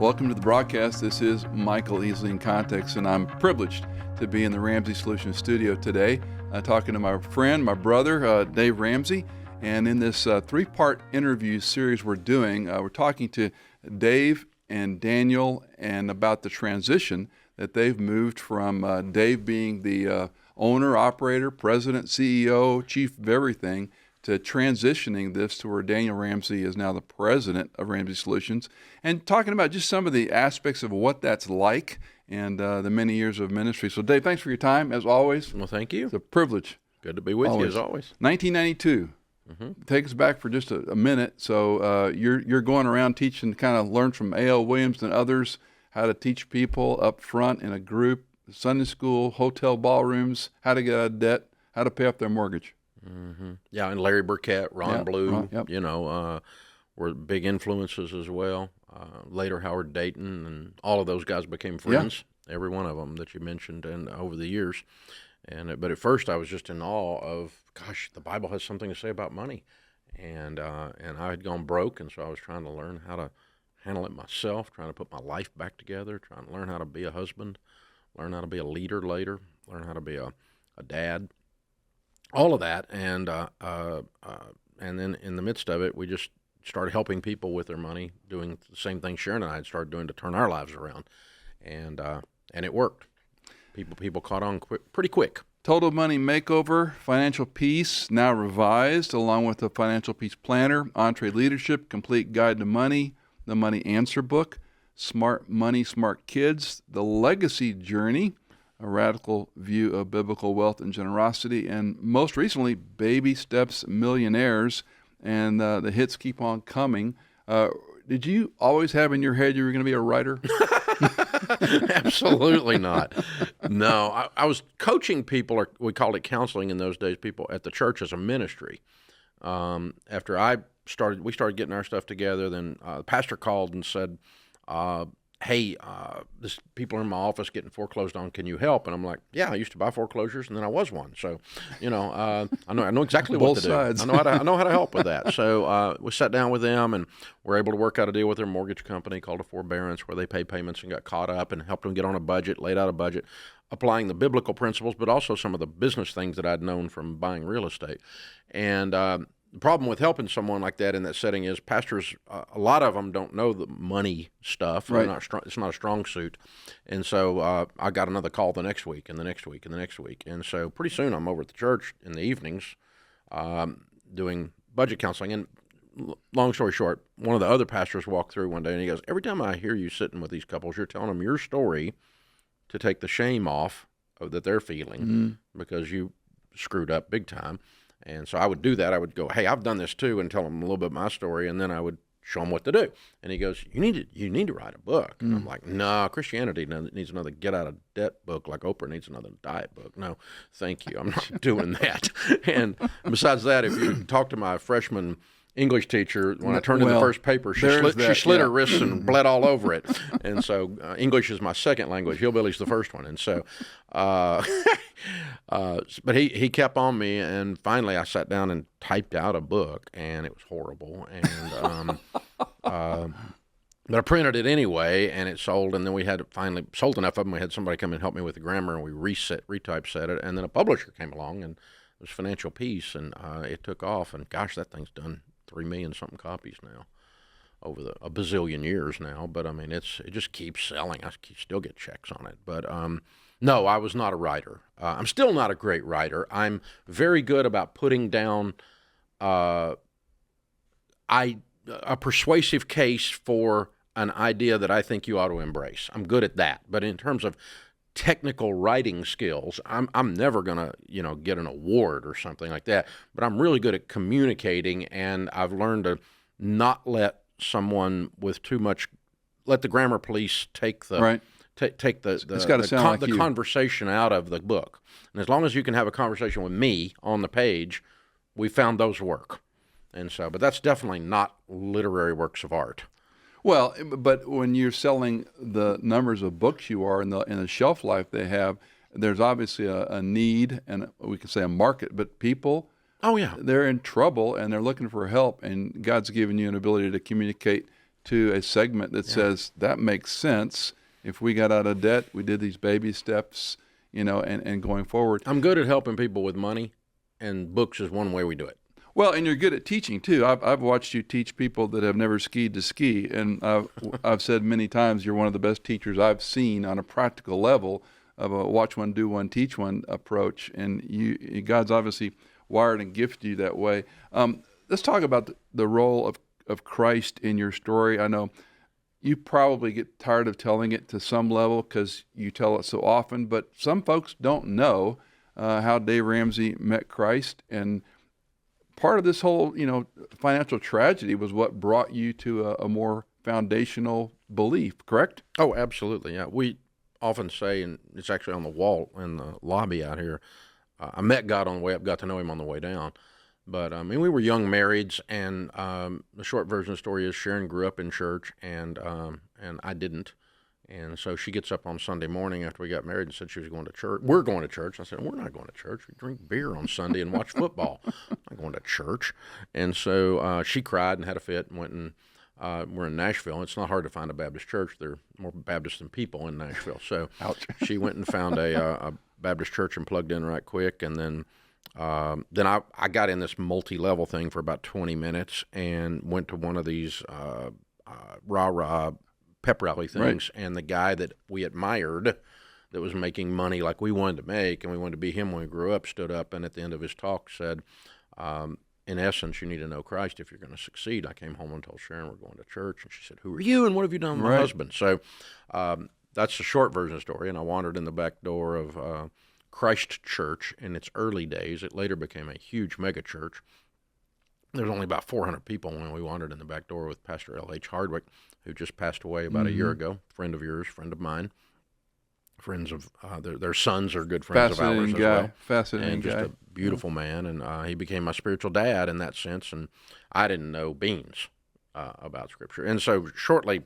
Welcome to the broadcast. This is Michael Easley inContext, and I'm privileged to be in the Ramsey Solutions studio today, talking to my friend, my brother, Dave Ramsey. And in this three-part interview series we're doing, we're talking to Dave and Daniel and about the transition that they've moved from Dave being the owner, operator, president, CEO, chief of everything, to transitioning this to where Daniel Ramsey is now the president of Ramsey Solutions, and talking about just some of the aspects of what that's like and the many years of ministry. So, Dave, thanks for your time, as always. Well, thank you. It's a privilege. Good to be with you, as always. 1992. Take us back for just a minute. So you're going around teaching, kind of learn from A.L. Williams and others how to teach people up front in a group, Sunday school, hotel ballrooms, how to get out of debt, how to pay off their mortgage. Yeah, and Larry Burkett, Ron Blue, yep. Were big influences as well. Later, Howard Dayton, and all of those guys became friends, every one of them that you mentioned, and over the years. But at first, I was just in awe of, gosh, the Bible has something to say about money. And I had gone broke, and so I was trying to learn how to handle it myself, trying to put my life back together, trying to learn how to be a husband, learn how to be a leader later, learn how to be a dad. All of that, and then in the midst of it, we just started helping people with their money, doing the same thing Sharon and I had started doing to turn our lives around, and it worked. People caught on pretty quick. Total Money Makeover, Financial Peace, now revised, along with the Financial Peace Planner, Entree Leadership, Complete Guide to Money, the Money Answer Book, Smart Money, Smart Kids, The Legacy Journey, A Radical View of Biblical Wealth and Generosity, and most recently, Baby Steps Millionaires, and the hits keep on coming. Did you always have in your head you were going to be a writer? Absolutely not. No, I was coaching people, or we called it counseling in those days, people at the church as a ministry. After we started getting our stuff together, then the pastor called and said, hey, this people are in my office getting foreclosed on. Can you help? And I'm like, yeah, I used to buy foreclosures, and then I was one. So, I know exactly what to sides. do. I know how to help with that. So we sat down with them, and were able to work out a deal with their mortgage company called a forbearance, where they pay payments and got caught up, and helped them get on a budget, laid out a budget, applying the biblical principles, but also some of the business things that I'd known from buying real estate. And the problem with helping someone like that in that setting is pastors, a lot of them don't know the money stuff. Right. It's not a strong suit. And so I got another call the next week and the next week and the next week. And so pretty soon I'm over at the church in the evenings doing budget counseling. And long story short, one of the other pastors walked through one day and he goes, every time I hear you sitting with these couples, you're telling them your story to take the shame off that they're feeling because you screwed up big time. And so I would do that. I would go, hey, I've done this too, and tell them a little bit of my story, and then I would show them what to do. And he goes, you need to write a book. And I'm like, no, Christianity needs another get out of debt book like Oprah needs another diet book. No, thank you. I'm not doing that. And besides that, if you talk to my freshman English teacher, when I turned in the first paper, she slit her wrists and bled all over it. And so English is my second language. Hillbilly's the first one. And so, but he kept on me, and finally I sat down and typed out a book, and it was horrible. And but I printed it anyway, and it sold. And then we had finally sold enough of them. We had somebody come and help me with the grammar, and we retypeset it. And then a publisher came along, and it was Financial Peace, and it took off. And gosh, that thing's done 3 million something copies now over a bazillion years now. But I mean, it just keeps selling. I still get checks on it. But no, I was not a writer. I'm still not a great writer. I'm very good about putting down a persuasive case for an idea that I think you ought to embrace. I'm good at that. But in terms of technical writing skills, I'm never gonna get an award or something like that, but I'm really good at communicating, and I've learned to not let someone with too much, let the grammar police take the take the conversation out of the book. And as long as you can have a conversation with me on the page, we found those work. And so, but that's definitely not literary works of art. Well, but when you're selling the numbers of books you are and the shelf life they have, there's obviously a need, and we can say a market, but people, they're in trouble and they're looking for help, and God's given you an ability to communicate to a segment that says that makes sense. If we got out of debt, we did these baby steps, and going forward. I'm good at helping people with money, and books is one way we do it. Well, and you're good at teaching too. I've watched you teach people that have never skied to ski, and I've said many times you're one of the best teachers I've seen on a practical level of a watch one, do one, teach one approach. And God's obviously wired and gifted you that way. Let's talk about the role of Christ in your story. I know you probably get tired of telling it to some level because you tell it so often, but some folks don't know how Dave Ramsey met Christ, and part of this whole, financial tragedy was what brought you to a more foundational belief, correct? Oh, absolutely. Yeah, we often say, and it's actually on the wall in the lobby out here, I met God on the way up, got to know him on the way down. But, we were young marrieds, and the short version of the story is Sharon grew up in church, and I didn't. And so she gets up on Sunday morning after we got married and said she was going to church. We're going to church. I said, we're not going to church. We drink beer on Sunday and watch football. I'm not going to church. And so she cried and had a fit and went and we're in Nashville. It's not hard to find a Baptist church. There are more Baptists than people in Nashville. So she went and found a Baptist church and plugged in right quick. And then I got in this multi-level thing for about 20 minutes and went to one of these rah-rah pep rally things, right. And the guy that we admired that was making money like we wanted to make, and we wanted to be him when we grew up, stood up and at the end of his talk said, in essence, you need to know Christ if you're going to succeed. I came home and told Sharon we're going to church, and she said, who are you and what have you done with my husband? So that's the short version of the story, and I wandered in the back door of Christ Church in its early days. It later became a huge mega church. There was only about 400 people when we wandered in the back door with Pastor L.H. Hardwick, who just passed away about a year ago, friend of yours, friend of mine. Friends of their sons are good friends of ours as well. Fascinating and just guy. a beautiful man, and he became my spiritual dad in that sense, and I didn't know beans about Scripture. And so shortly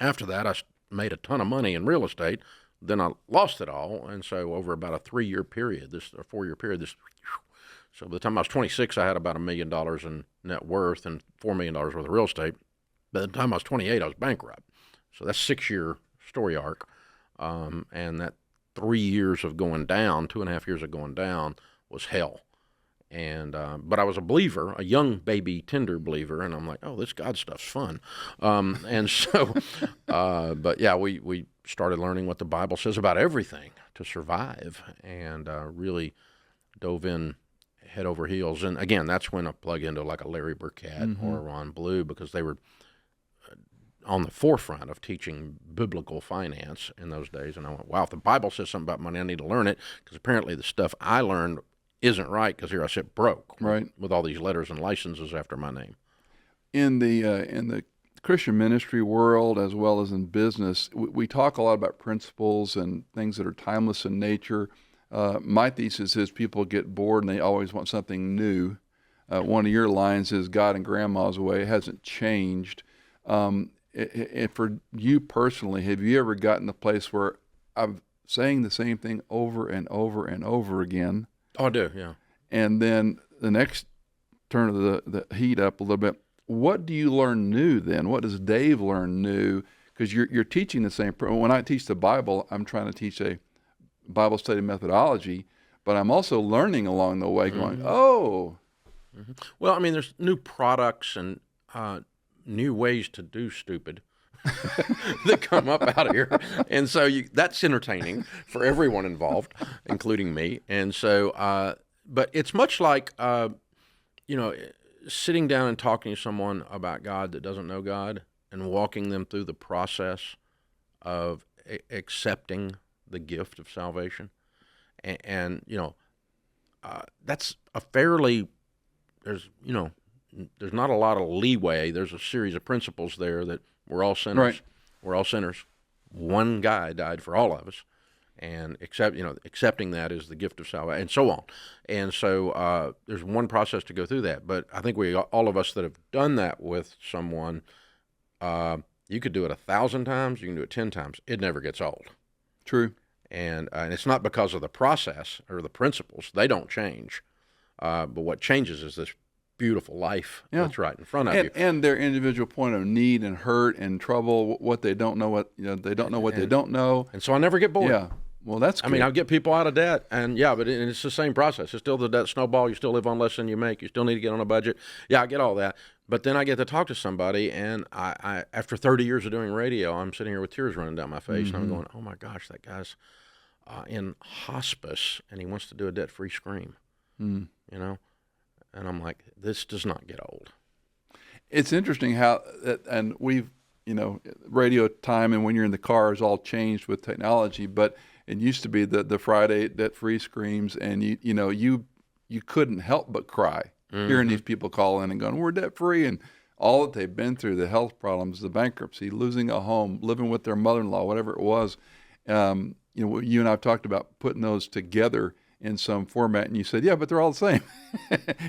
after that, I made a ton of money in real estate. Then I lost it all, and so over about a 4-year period, so by the time I was 26, I had about $1 million in net worth and $4 million worth of real estate. By the time I was 28, I was bankrupt. So that's a 6-year story arc. And that 3 years of going down, 2.5 years of going down, was hell. And but I was a believer, a young baby, tender believer, and I'm like, oh, this God stuff's fun. And so, but yeah, we started learning what the Bible says about everything to survive, and really dove in head over heels. And again, that's when I plug into like a Larry Burkett or a Ron Blue, because they were on the forefront of teaching biblical finance in those days. And I went, wow, if the Bible says something about money, I need to learn it, because apparently the stuff I learned isn't right, because here I sit broke with all these letters and licenses after my name. In the Christian ministry world, as well as in business, we talk a lot about principles and things that are timeless in nature. My thesis is people get bored and they always want something new. One of your lines is God and Grandma's way. It hasn't changed. And for you personally, have you ever gotten the place where I'm saying the same thing over and over and over again? Oh, I do, yeah. And then the next turn of the heat up a little bit, what do you learn new then? What does Dave learn new? Because you're teaching the same. When I teach the Bible, I'm trying to teach a Bible study methodology, but I'm also learning along the way, going, oh. Well, I mean, there's new products and new ways to do stupid that come up out of here. And so that's entertaining for everyone involved, including me. And so, but it's much like, sitting down and talking to someone about God that doesn't know God and walking them through the process of accepting the gift of salvation. And that's a fairly, there's not a lot of leeway. There's a series of principles there that we're all sinners. Right. We're all sinners. One guy died for all of us, and accepting that is the gift of salvation, and so on. And so there's one process to go through that. But I think all of us that have done that with someone, you could do it 1,000 times. You can do it 10 times. It never gets old. True. And it's not because of the process or the principles. They don't change. But what changes is this beautiful life Yeah. that's right in front of you. And their individual point of need and hurt and trouble, what they don't know, they don't know what they don't know. And so I never get bored. Yeah. Well, that's good. I mean, I'll get people out of debt, and but it's the same process. It's still the debt snowball. You still live on less than you make. You still need to get on a budget. Yeah, I get all that. But then I get to talk to somebody, and I after 30 years of doing radio, I'm sitting here with tears running down my face, and I'm going, oh, my gosh, that guy's in hospice, and he wants to do a debt-free scream, And I'm like, this does not get old. It's interesting how, and we've, radio time and when you're in the car has all changed with technology, but it used to be the Friday debt-free screams, and you couldn't help but cry hearing these people call in and going, we're debt-free, and all that they've been through, the health problems, the bankruptcy, losing a home, living with their mother-in-law, whatever it was. You and I have talked about putting those together in some format, and you said, yeah, but they're all the same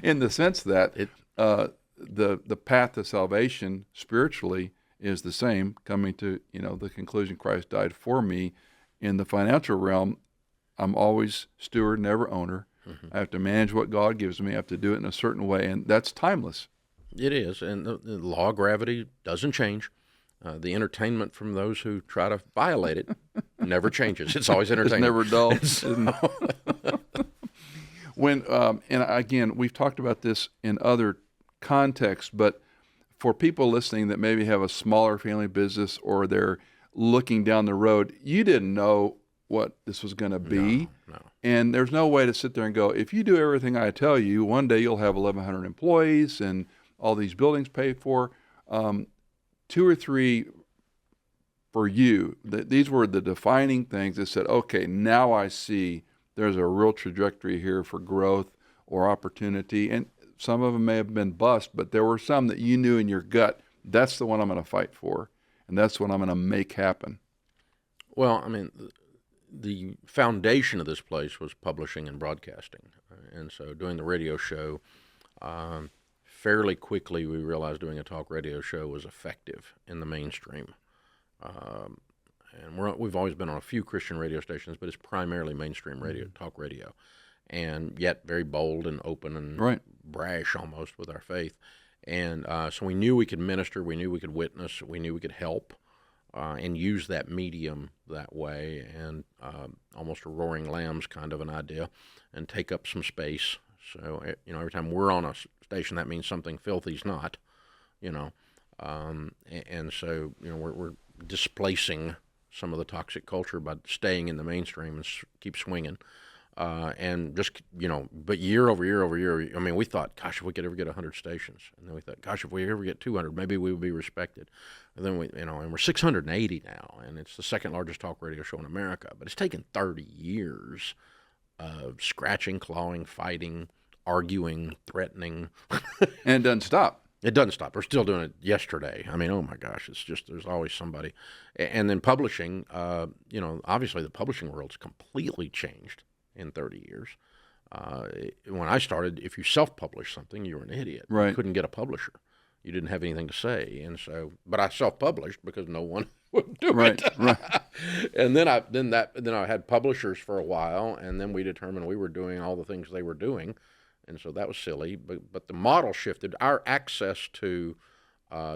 in the sense that the path to salvation spiritually is the same, coming to the conclusion Christ died for me. In the financial realm, I'm always steward, never owner. I have to manage what God gives me. I have to do it in a certain way, and that's timeless. It is, and the law of gravity doesn't change. The entertainment from those who try to violate it never changes. It's always entertaining. It's never dull. When and again, we've talked about this in other contexts, but for people listening that maybe have a smaller family business or they're looking down the road, you didn't know what this was going to be. No. And there's no way to sit there and go, if you do everything I tell you, one day you'll have 1,100 employees and all these buildings paid for. 2 or 3 for you, these were the defining things that said, okay, now I see there's a real trajectory here for growth or opportunity. And some of them may have been bust, but there were some that you knew in your gut, that's the one I'm going to fight for, and that's what I'm going to make happen. Well, I mean, the foundation of this place was publishing and broadcasting. And so doing the radio show, fairly quickly we realized doing a talk radio show was effective in the mainstream. And we've always been on a few Christian radio stations, but it's primarily mainstream radio, talk radio, and yet very bold and open and brash almost with our faith. And so we knew we could minister, we knew we could witness, we knew we could help. And use that medium that way, and almost a roaring lambs kind of an idea, and take up some space. So, every time we're on a station, that means something filthy's not, and so, we're displacing some of the toxic culture by staying in the mainstream and keep swinging. And just, but year over year over year, I mean, we thought, gosh, if we could ever get 100 stations. And then we thought, gosh, if we ever get 200, maybe we would be respected. And then and we're 680 now, and it's the second largest talk radio show in America. But it's taken 30 years of scratching, clawing, fighting, arguing, threatening. And it doesn't stop. It doesn't stop. We're still doing it yesterday. I mean, oh my gosh, it's just, there's always somebody. And then publishing, obviously the publishing world's completely changed in 30 years. When I started, if you self-published something, you were an idiot. Right. You couldn't get a publisher. You didn't have anything to say. And so, but I self-published because no one would do it. Right. And then I had publishers for a while, and then we determined we were doing all the things they were doing. And so that was silly. But the model shifted. Our access to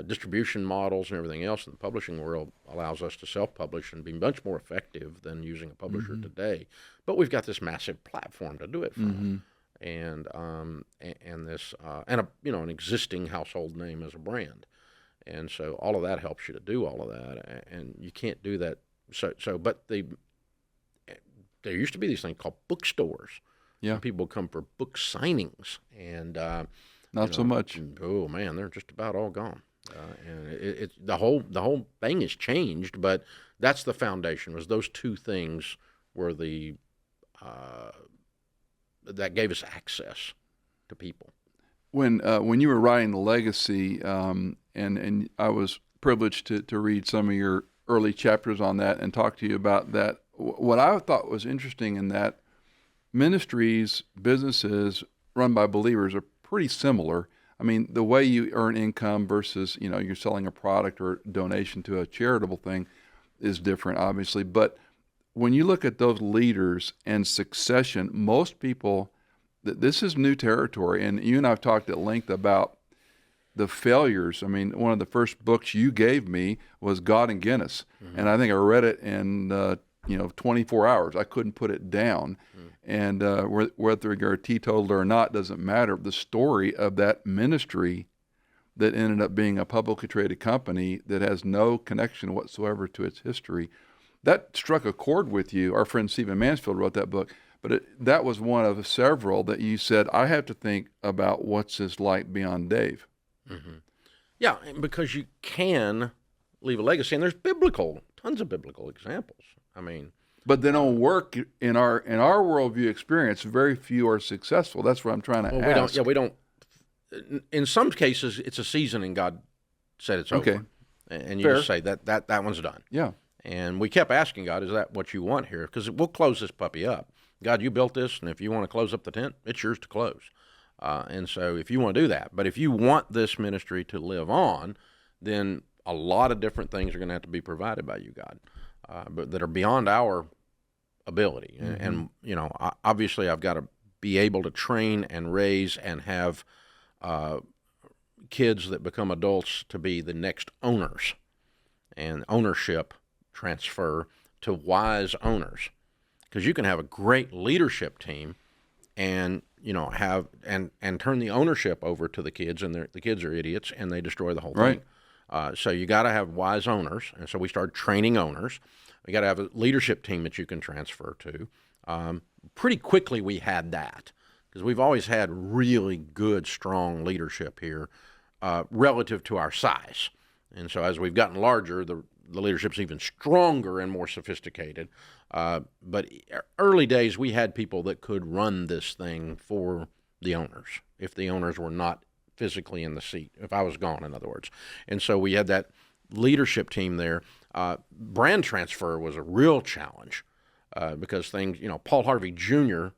distribution models and everything else in the publishing world allows us to self-publish and be much more effective than using a publisher today. But we've got this massive platform to do it from, and this an existing household name as a brand, and so all of that helps you to do all of that, and you can't do that. But there used to be these things called bookstores. Yeah, people come for book signings, and not so much. Oh man, they're just about all gone. And it's the whole thing has changed, but that's the foundation. Was those two things were the that gave us access to people. When you were writing the legacy, and I was privileged to read some of your early chapters on that and talk to you about that. What I thought was interesting in that, ministries, businesses run by believers are pretty similar. I mean, the way you earn income versus, you're selling a product or donation to a charitable thing is different, obviously. But when you look at those leaders and succession, most people this is new territory, and you and I have talked at length about the failures. I mean, one of the first books you gave me was God and Guinness, and I think I read it in 24 hours. I couldn't put it down, and whether you're a teetotaler or not doesn't matter. The story of that ministry that ended up being a publicly traded company that has no connection whatsoever to its history, that struck a chord with you. Our friend Stephen Mansfield wrote that book, but that was one of several that you said, I have to think about what's this like beyond Dave. Mm-hmm. Yeah, because you can leave a legacy, and there's tons of biblical examples. I mean, but they don't work in our worldview experience. Very few are successful. That's what I'm trying to ask. We don't. In some cases, it's a season, and God said it's over, and you Fair. just say that one's done. Yeah. And we kept asking God, "Is that what you want here?" Because we'll close this puppy up. God, you built this, and if you want to close up the tent, it's yours to close. And so if you want to do that, but if you want this ministry to live on, then a lot of different things are going to have to be provided by you, God, but that are beyond our ability. Mm-hmm. And obviously I've got to be able to train and raise and have kids that become adults to be the next owners, and ownership transfer to wise owners. Because you can have a great leadership team and have and turn the ownership over to the kids, and the kids are idiots and they destroy the whole thing. So you got to have wise owners, and so we started training owners. We got to have a leadership team that you can transfer to. Pretty quickly we had that, because we've always had really good, strong leadership here relative to our size. And so as we've gotten larger, the leadership's even stronger and more sophisticated. But early days, we had people that could run this thing for the owners if the owners were not physically in the seat, if I was gone, in other words. And so we had that leadership team there. Brand transfer was a real challenge because things, Paul Harvey Jr.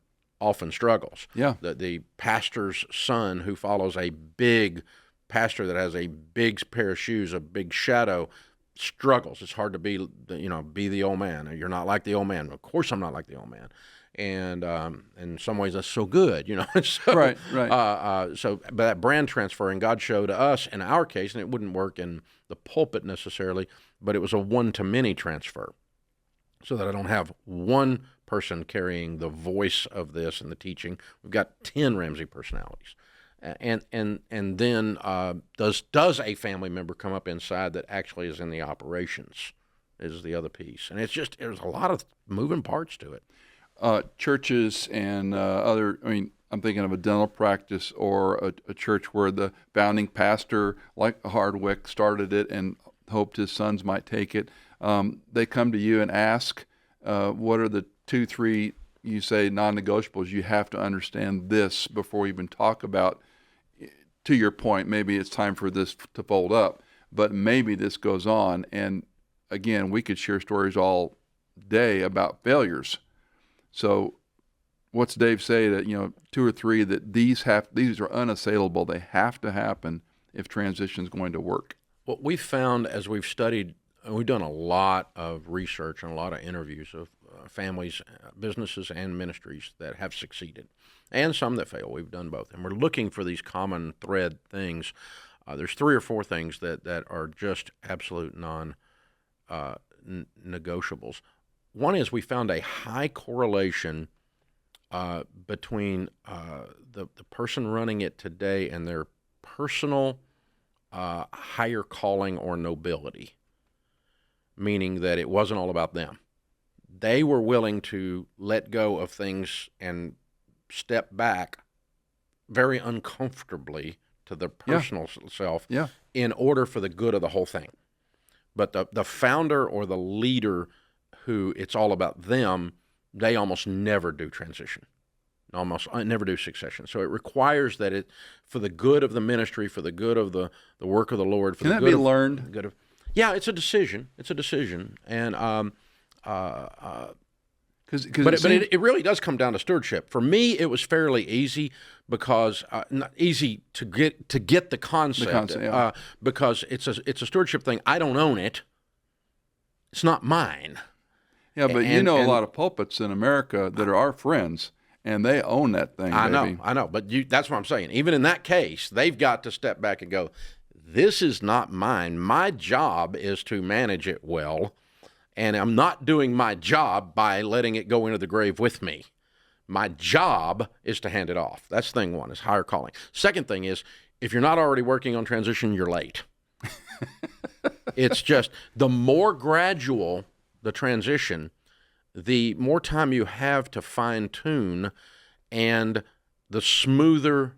often struggles. Yeah. The pastor's son who follows a big pastor that has a big pair of shoes, a big shadow, struggles. It's hard to be the old man. You're not like the old man. Of course, I'm not like the old man. And in some ways, that's so good, So, right. But that brand transfer, and God showed us in our case, and it wouldn't work in the pulpit necessarily, but it was a one-to-many transfer, so that I don't have one person carrying the voice of this and the teaching. We've got 10 Ramsey personalities. And then does a family member come up inside that actually is in the operations is the other piece. And there's a lot of moving parts to it. Churches and I'm thinking of a dental practice or a church where the founding pastor, like Hardwick, started it and hoped his sons might take it. They come to you and ask, what are the 2, 3, you say, non-negotiables? You have to understand this before we even talk about, to your point, maybe it's time for this to fold up, but maybe this goes on. And again, we could share stories all day about failures. So what's Dave say that, 2 or 3, that these are unassailable. They have to happen if transition is going to work. What we've found as we've studied, and we've done a lot of research and a lot of interviews of families, businesses, and ministries that have succeeded, and some that fail. We've done both. And we're looking for these common thread things. There's 3 or 4 things that are just absolute non-negotiables. One is we found a high correlation between the person running it today and their personal higher calling or nobility, meaning that it wasn't all about them. They were willing to let go of things and step back very uncomfortably to their personal self in order for the good of the whole thing. But the founder or the leader who it's all about them, they almost never do transition, almost never do succession. So it requires that it, for the good of the ministry, for the good of the work of the Lord, for Can the that good be of, learned? Good of, yeah, it's a decision. It's a decision, and it really does come down to stewardship. For me, it was fairly easy because not easy to get the concept, because it's a stewardship thing. I don't own it. It's not mine. Yeah, but a lot of pulpits in America that are our friends, and they own that thing. I baby. know. But that's what I'm saying. Even in that case, they've got to step back and go, this is not mine. My job is to manage it well, and I'm not doing my job by letting it go into the grave with me. My job is to hand it off. That's thing one, is higher calling. Second thing is, if you're not already working on transition, you're late. It's just the more gradual the transition, the more time you have to fine-tune, and the smoother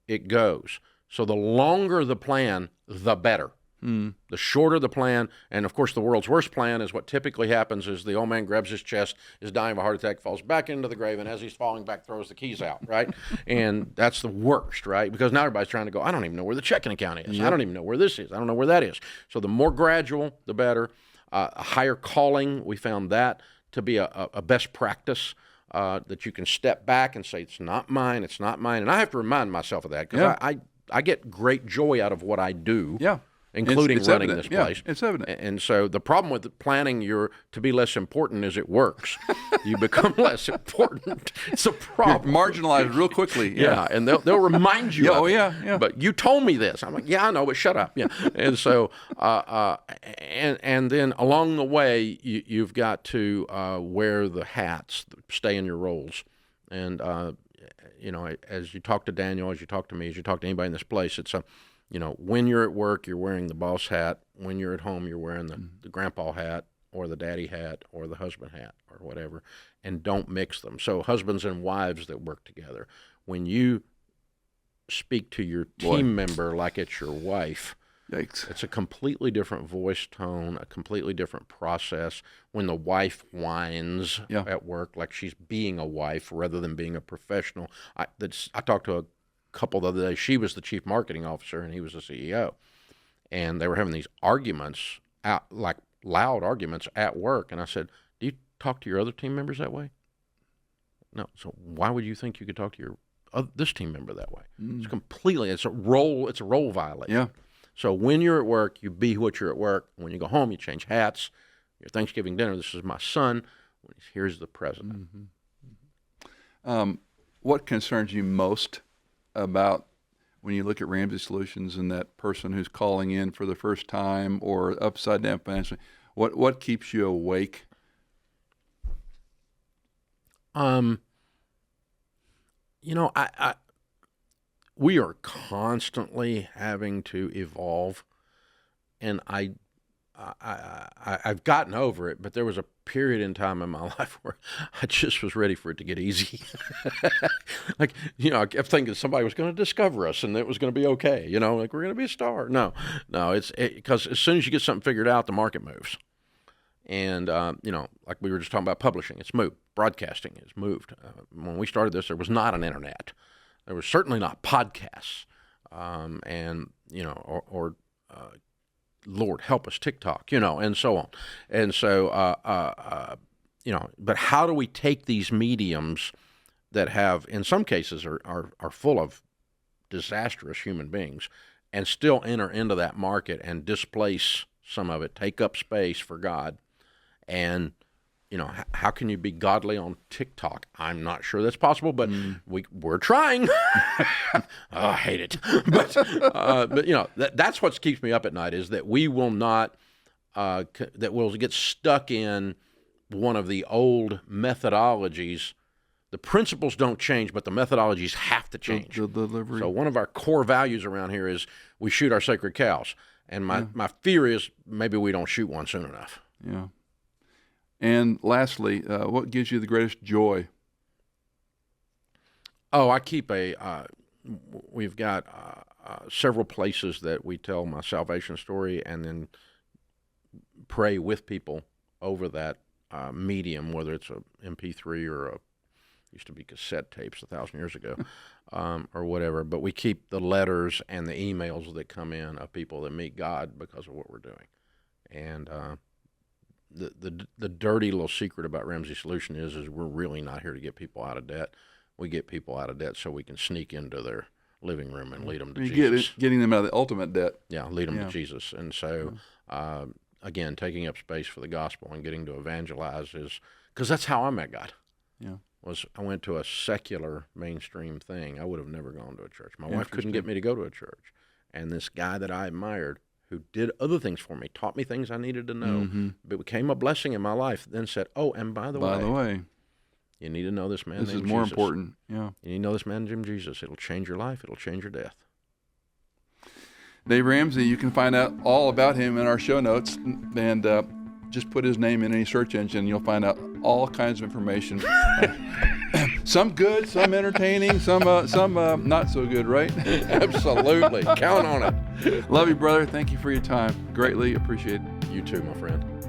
it goes. So the longer the plan, the better. The shorter the plan, and of course the world's worst plan is what typically happens is the old man grabs his chest, is dying of a heart attack, falls back into the grave, and as he's falling back, throws the keys out, right? And that's the worst, right? Because now everybody's trying to go, I don't even know where the checking account is. Yep. I don't even know where this is. I don't know where that is. So the more gradual, the better. A higher calling, we found that to be a best practice, that you can step back and say, it's not mine, it's not mine. And I have to remind myself of that, because I get great joy out of what I do. Yeah. Including it's running evident. this place. Yeah, it's evident. And so the problem with planning to be less important is it works. You become less important. It's a problem. You're marginalized real quickly. Yeah, and they'll remind you of it. Yeah. But you told me this. I'm like, yeah, I know, but shut up. Yeah. And so, and then along the way, you've got to wear the hats, stay in your roles. And, as you talk to Daniel, as you talk to me, as you talk to anybody in this place, it's when you're at work, you're wearing the boss hat. When you're at home, you're wearing the grandpa hat or the daddy hat or the husband hat or whatever, and don't mix them. So husbands and wives that work together, when you speak to your team member like it's your wife, yikes. It's a completely different voice tone, a completely different process. When the wife whines at work like she's being a wife rather than being a professional. I talked to a couple the other day. She was the chief marketing officer and he was the CEO, and they were having these arguments like loud arguments at work. And I said, do you talk to your other team members that way? No. So why would you think you could talk to your this team member that way? It's a role violation. Yeah. So when you're at work, you be what you're at work. When you go home, you change hats. Your Thanksgiving dinner, this is my son. Here's the president. What concerns you most about when you look at Ramsey Solutions and that person who's calling in for the first time or upside down financially? What keeps you awake? We are constantly having to evolve, and I've gotten over it, but there was a period in time in my life where I just was ready for it to get easy. I kept thinking somebody was going to discover us and it was going to be okay. Like we're going to be a star. No, it's because as soon as you get something figured out, the market moves. And, like we were just talking about publishing, it's moved. Broadcasting has moved. When we started this, there was not an internet. There was certainly not podcasts. Lord help us, TikTok, and so on. And so, but how do we take these mediums that have, in some cases, are full of disastrous human beings and still enter into that market and displace some of it, take up space for God? And, how can you be godly on TikTok? I'm not sure that's possible, but we're trying. I hate it. But that's what keeps me up at night, is that we will not, that we'll get stuck in one of the old methodologies. The principles don't change, but the methodologies have to change. The delivery. So one of our core values around here is we shoot our sacred cows. And my fear is maybe we don't shoot one soon enough. Yeah. And lastly, what gives you the greatest joy? Oh, I keep we've got several places that we tell my salvation story and then pray with people over that medium, whether it's a MP3 or used to be cassette tapes 1,000 years ago, or whatever. But we keep the letters and the emails that come in of people that meet God because of what we're doing. And the dirty little secret about Ramsey Solutions is we're really not here to get people out of debt. We get people out of debt so we can sneak into their living room and lead them to Jesus. Getting them out of the ultimate debt. Yeah, lead them to Jesus. And so, again, taking up space for the gospel and getting to evangelize is, because that's how I met God. Yeah. was I went to a secular mainstream thing. I would have never gone to a church. My wife couldn't get me to go to a church. And this guy that I admired, who did other things for me, taught me things I needed to know, but became a blessing in my life, then said, oh, and by the way, you need to know this man named Jesus. This is more important. Yeah. You need to know this man named Jesus. It'll change your life. It'll change your death. Dave Ramsey, you can find out all about him in our show notes, and just put his name in any search engine. You'll find out all kinds of information. Some good, some entertaining, some not so good, right? Absolutely. Count on it. Love you, brother. Thank you for your time. Greatly appreciate it. You too, my friend.